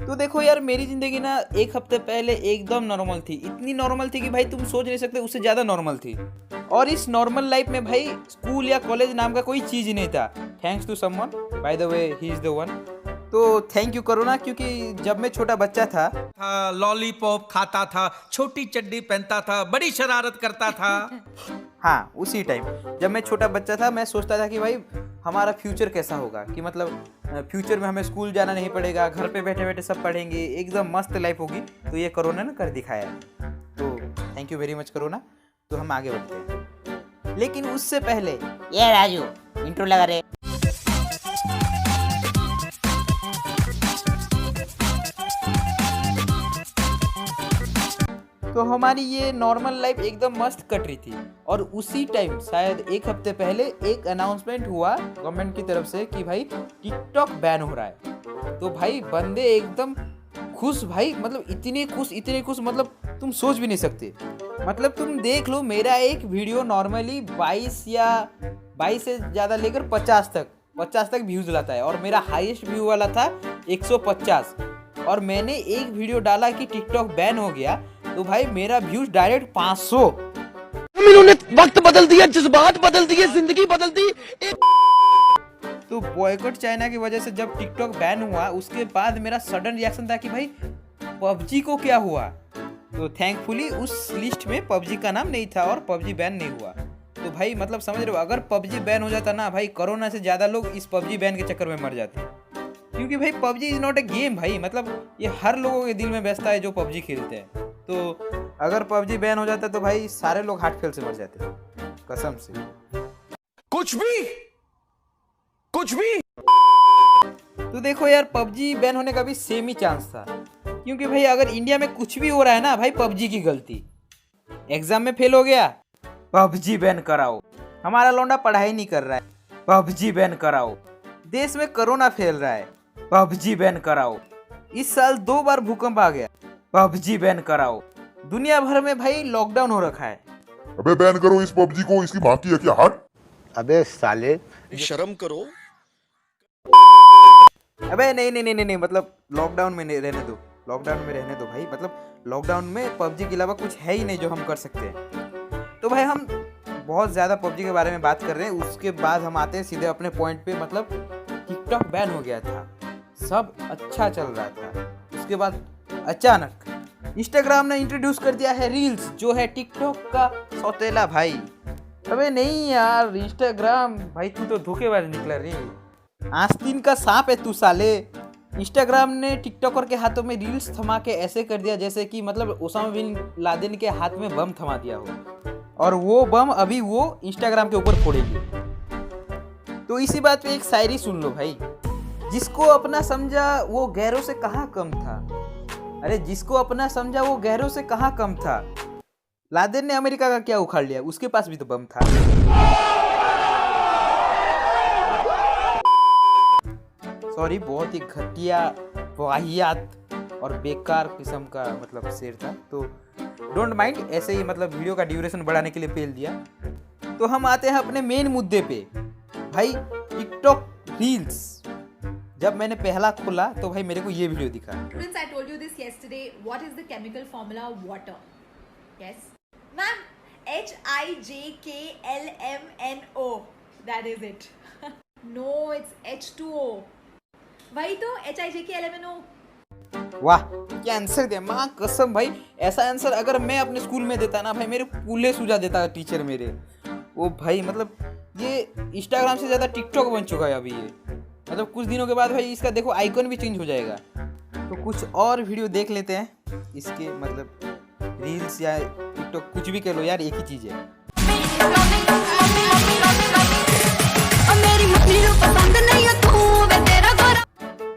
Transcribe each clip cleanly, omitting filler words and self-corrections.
तो देखो यार, मेरी ज़िंदगी ना एक हफ्ते पहले एकदम नॉर्मल थी। इतनी नॉर्मल थी कि भाई तुम सोच नहीं सकते, उससे ज़्यादा नॉर्मल थी। और इस नॉर्मल लाइफ में भाई स्कूल या कॉलेज नाम का कोई चीज़ ही नहीं था। Thanks to someone, by the way he is the one. तो थैंक यू करो ना, क्योंकि जब मैं छोटा बच्चा था लॉलीपॉप खाता था, छोटी चड्डी पहनता था, बड़ी शरारत करता था। हाँ, उसी टाइम जब मैं छोटा बच्चा था, मैं सोचता था कि भाई हमारा फ्यूचर कैसा होगा, कि मतलब फ्यूचर में हमें स्कूल जाना नहीं पड़ेगा, घर पे बैठे बैठे सब पढ़ेंगे, एकदम मस्त लाइफ होगी। तो ये कोरोना ने कर दिखाया। तो thank you very much corona. तो हम आगे बढ़ते हैं, लेकिन उससे पहले ये राजू इंट्रो लगा रे। तो हमारी ये नॉर्मल लाइफ एकदम मस्त कट रही थी। और उसी टाइम शायद एक हफ्ते पहले एक अनाउंसमेंट हुआ गवर्नमेंट की तरफ से कि भाई टिकटॉक बैन हो रहा है। तो भाई बंदे एकदम खुश, भाई मतलब इतने खुश मतलब तुम सोच भी नहीं सकते। मतलब तुम देख लो, मेरा एक वीडियो नॉर्मली 22 से ज़्यादा लेकर 50 तक व्यूज़ लाता है, और मेरा हाईएस्ट व्यू वाला था 150। और मैंने एक वीडियो डाला कि टिकटॉक बैन हो गया, तो भाई मेरा व्यूज डायरेक्ट 500। इन्होंने वक्त बदल दिया, जज्बात बदल दिए, जिंदगी बदल दी। तो बॉयकॉट चाइना की वजह से जब टिकटॉक बैन हुआ, उसके बाद मेरा सडन रिएक्शन था कि भाई पबजी को क्या हुआ। तो थैंकफुली उस लिस्ट में पबजी का नाम नहीं था और पबजी बैन नहीं हुआ। तो भाई मतलब समझ रहे हो, अगर पबजी बैन हो जाता ना भाई, कोरोना से ज़्यादा लोग इस पबजी बैन के चक्कर में मर जाते। क्योंकि भाई PUBG is not a game भाई, मतलब ये हर लोगों के दिल में बसता है जो पबजी खेलते हैं। तो अगर पबजी बैन हो जाता तो भाई सारे लोग हार्ट फेल से मर जाते, कसम से। कुछ भी। तो देखो यार, पबजी बैन होने का भी सेम ही चांस था। क्योंकि भाई अगर इंडिया में कुछ भी हो रहा है ना भाई, पबजी की गलती। एग्जाम में फेल हो गया, पबजी बैन कराओ। हमारा लौंडा पढ़ाई नहीं कर रहा है, पबजी बैन कराओ। देश में कोरोना फैल रहा है, पबजी बैन कराओ। इस साल 2 बार भूकंप आ गया, पबजी बैन कराओ। दुनिया भर में भाई लॉकडाउन हो रखा है। अबे बैन करो इस पबजी को, इसकी माँ की है क्या? हट। अबे साले शर्म करो। अबे नहीं, मतलब लॉकडाउन में नहीं रहने दो, लॉकडाउन में रहने दो भाई। मतलब लॉकडाउन में पबजी के अलावा कुछ है ही नहीं जो हम कर सकते हैं। तो भाई हम बहुत ज़्यादा पबजी के बारे में बात कर रहे हैं, उसके बाद हम आते हैं सीधे अपने पॉइंट पे। मतलब टिकटॉक बैन हो गया था, सब अच्छा चल रहा था। उसके बाद अचानक इंस्टाग्राम ने इंट्रोड्यूस कर दिया है रील्स, जो है टिकटॉक का सौतेला भाई। अबे नहीं यार, इंस्टाग्राम भाई तू तो धोखेबाज निकला रे, आस्तीन का सांप है तू साले। इंस्टाग्राम ने टिकटॉकर के हाथों में रील्स थमा के ऐसे कर दिया जैसे कि मतलब ओसामा बिन लादेन के हाथ में बम थमा दिया हो, और वो बम अभी वो इंस्टाग्राम के ऊपर फोड़ेगी। तो इसी बात पे एक शायरी सुन लो भाई। जिसको अपना समझा वो गैरों से कहाँ कम था। अरे जिसको अपना समझा वो गैरों से कहाँ कम था। लादेन ने अमेरिका का क्या उखाड़ लिया, उसके पास भी तो बम था। सॉरी, बहुत ही घटिया, वाहियात और बेकार किस्म का मतलब शेर था। तो डोंट माइंड, ऐसे ही मतलब वीडियो का ड्यूरेशन बढ़ाने के लिए पेल दिया। तो हम आते हैं अपने मेन मुद्दे पे भाई, टिकटॉक रील्स। जब मैंने पहला खोला तो भाई मेरे को ये वीडियो दिखा। Students, I told you this yesterday. What is the chemical formula of water? Yes, ma'am. HIJKLMNO. That is it. No, it's H2O. वही तो HIJKLMNO. वाह, क्या आंसर दिया, माँ कसम भाई। ऐसा आंसर अगर मैं अपने स्कूल में देता ना भाई, मेरे पूले सूझा देता टीचर मेरे। वो भाई मतलब ये इंस्टाग्राम से ज़्यादा टिकटॉक बन चुका है अभी ये। मतलब कुछ दिनों के बाद भाई इसका देखो आइकन भी चेंज हो जाएगा। तो कुछ और वीडियो देख लेते हैं इसके, मतलब रील्स या टिकटॉक कुछ भी कह लो यार, एक ही चीज़ है।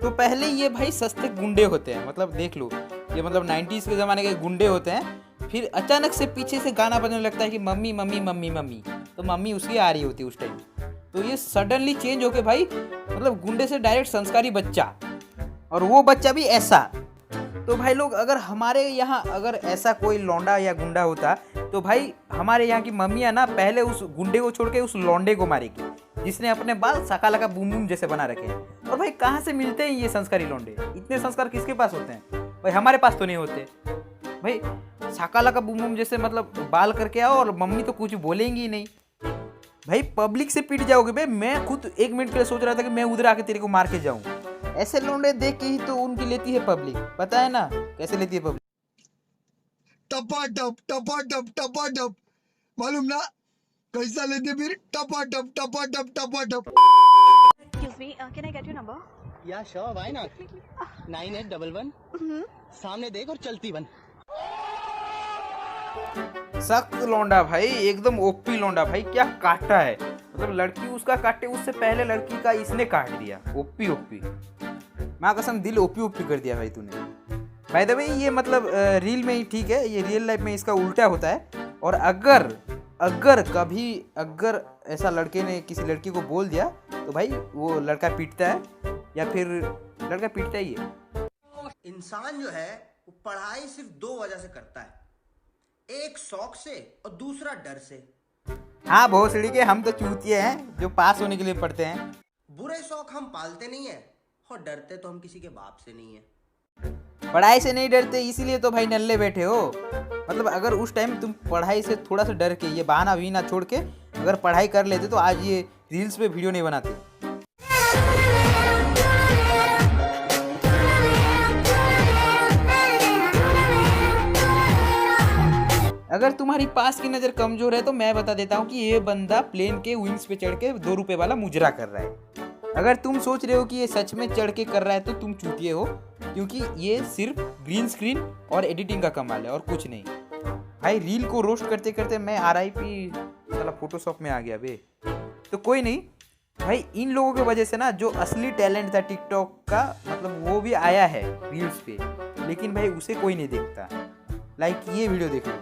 तो पहले ये भाई सस्ते गुंडे होते हैं, मतलब देख लो, ये मतलब 90s के ज़माने के गुंडे होते हैं। फिर अचानक से पीछे से गाना बजने लगता है कि मम्मी मम्मी मम्मी मम्मी, तो मम्मी उसकी आ रही होती है उस टाइम। तो ये सडनली चेंज होके भाई मतलब गुंडे से डायरेक्ट संस्कारी बच्चा, और वो बच्चा भी ऐसा। तो भाई लोग, अगर हमारे यहाँ अगर ऐसा कोई लौंडा या गुंडा होता तो भाई हमारे यहाँ की मम्मियाँ ना पहले उस गुंडे को छोड़ के उस लौंडे को मारेगी जिसने अपने बाल सका लगा बूम बूम जैसे बना रखे हैं। और भाई कहाँ से मिलते हैं ये संस्कारी लौंडे? इतने संस्कार किसके पास होते हैं भाई? हमारे पास तो नहीं होते भाई। शाकाला का बूम बूम जैसे मतलब बाल करके आओ और मम्मी तो कुछ बोलेंगी ही नहीं भाई। पब्लिक से पिट जाओगे भाई। मैं खुद 1 मिनट के लिए सोच रहा था कि मैं उधर आके तेरे को मार के जाऊं। ऐसे लौंडे देख के ही तो उनकी लेती है पब्लिक। पता है ना कैसे लेती है पब्लिक? टपा टप मालूम ना कैसा लेते फिर टपा टप Excuse me, can I get your number? या श्योर व्हाई नॉट 9811 सामने देख और चलती बन। सख्त लौंडा भाई, एकदम ओपी लौंडा भाई। क्या काटा है मतलब, लड़की उसका काटे उससे पहले लड़की का इसने काट दिया। ओपी ओपी, माँ कसम दिल ओपी ओपी कर दिया भाई तूने। बाय द वे ये मतलब रील में ही ठीक है, ये रियल लाइफ में इसका उल्टा होता है। और अगर कभी ऐसा लड़के ने किसी लड़की को बोल दिया तो भाई वो लड़का पीटता है, या फिर लड़का पीटता ही है। इंसान जो है वो पढ़ाई सिर्फ 2 वजह से करता है, एक शौक से और दूसरा डर से। हाँ भोसड़ी के, हम तो चूतिए हैं जो पास होने के लिए पढ़ते हैं। बुरे शौक हम पालते नहीं है और डरते तो हम किसी के बाप से नहीं है। पढ़ाई से नहीं डरते इसीलिए तो भाई नल्ले बैठे हो। मतलब अगर उस टाइम तुम पढ़ाई से थोड़ा सा डर के, ये बहाना वीना छोड़ के अगर पढ़ाई कर लेते तो आज ये रील्स पे वीडियो नहीं बनाते। अगर तुम्हारी पास की नज़र कमजोर है तो मैं बता देता हूँ कि ये बंदा प्लेन के विंग्स पे चढ़ के 2 रुपए वाला मुजरा कर रहा है। अगर तुम सोच रहे हो कि ये सच में चढ़ के कर रहा है तो तुम चूतिए हो, क्योंकि ये सिर्फ ग्रीन स्क्रीन और एडिटिंग का कमाल है और कुछ नहीं। भाई रील को रोस्ट करते करते मैं RIP साला फोटोशॉप में आ गया बे। तो कोई नहीं भाई, इन लोगों की वजह से ना जो असली टैलेंट था टिकटॉक का, मतलब वो भी आया है रील्स पे, लेकिन भाई उसे कोई नहीं देखता। लाइक ये वीडियो देख लो।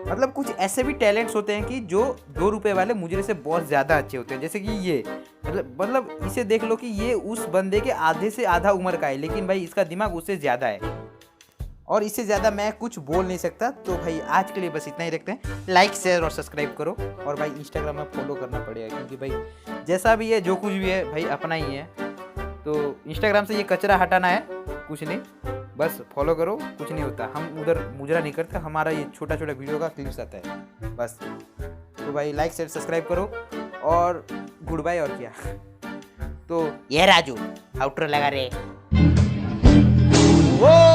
मतलब कुछ ऐसे भी टैलेंट्स होते हैं कि जो 2 रुपए वाले मुजरे से बहुत ज़्यादा अच्छे होते हैं। जैसे कि ये मतलब इसे देख लो कि ये उस बंदे के आधे से आधा उम्र का है, लेकिन भाई इसका दिमाग उससे ज़्यादा है और इससे ज़्यादा मैं कुछ बोल नहीं सकता। तो भाई आज के लिए बस इतना ही रखते हैं। लाइक शेयर और सब्सक्राइब करो, और भाई इंस्टाग्राम में फॉलो करना पड़ेगा, क्योंकि भाई जैसा भी है जो कुछ भी है भाई अपना ही है। तो इंस्टाग्राम से ये कचरा हटाना है, कुछ नहीं, बस फॉलो करो, कुछ नहीं होता। हम उधर मुजरा नहीं करते, हमारा ये छोटा छोटा वीडियो का क्लिप्स आता है बस। तो भाई लाइक शेयर सब्सक्राइब करो और गुड बाय। और क्या, तो ये राजू आउटरो लगा रे। वो